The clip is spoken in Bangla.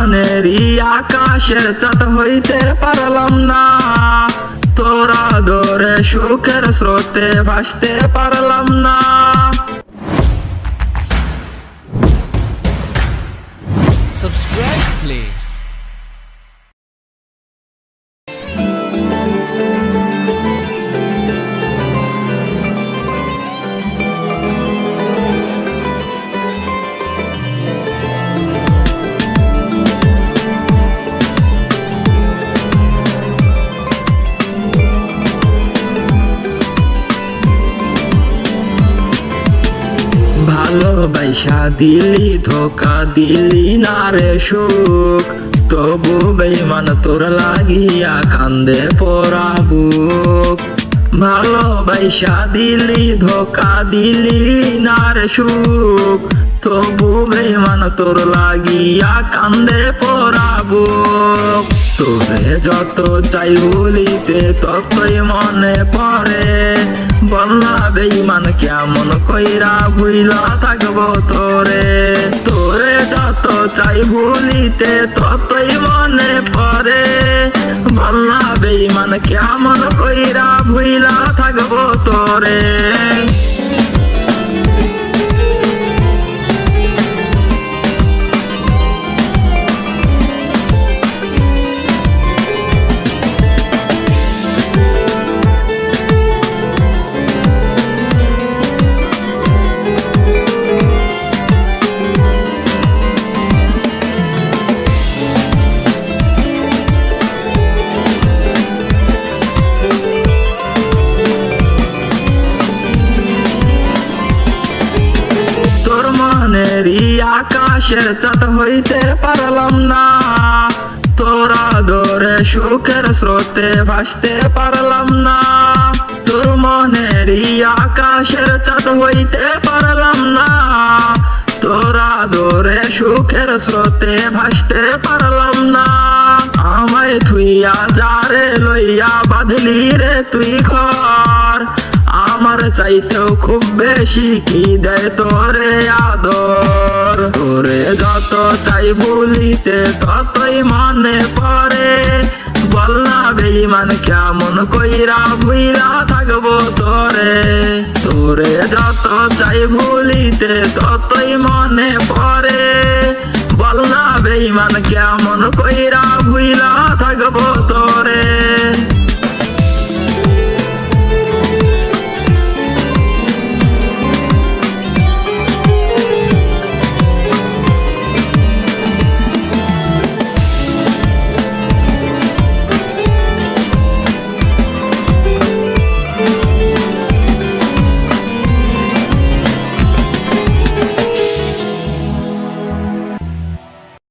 মনেরই আকাশের চাঁদ হইতে পারলাম না, তোরা ধরে সুখের স্রোতে ভাসতে পারলাম না। Subscribe please. ভালোবাসা দিলি ধোকা দিলি না রে সুখ, তবু বেঈমান তোর লাগিয়া কান্দে পোড়া বুক। ভালোবাসা দিলি ধোকা দিলি না রে সুখ, তবু বেঈমান তোর লাগিয়া কান্দে পোড়া বুক। তোরে যত চাই ভুলিতে ততই মনে পড়ে, বলনা বেঈমান কেমন কইরা ভুইলা থাকবো তোরে। তোরে যত চাই ভুলিতে ততই মনে পড়ে, বলনা বেঈমান কেমন কইরা ভুইলা থাকবো তোরে। মনেরই আকাশের চাঁদ হইতে পারলাম না, তোরা ধরে সুখের স্রোতে ভাসতে পারলাম না। তোর মনেরই আকাশের চাঁদ হইতে পারলাম না, তোরা ধরে সুখের স্রোতে ভাসতে পারলাম না। আমায় থুইয়া যারে লইয়া বাঁধলি রে তুই ঘর, আমার চাইতেও খুব বেশি কি দেয় তোরে আদর। তোরে যত চাই ভুলিতে ততই মনে পড়ে, বলনা বেঈমান কেমন কইরা ভুইলা থাকবো তোরে। তোরে যত চাই ভুলিতে ততই মনে পড়ে, বলনা বেঈমান কেমন কইরা ভুইলা থাকবো তোরে।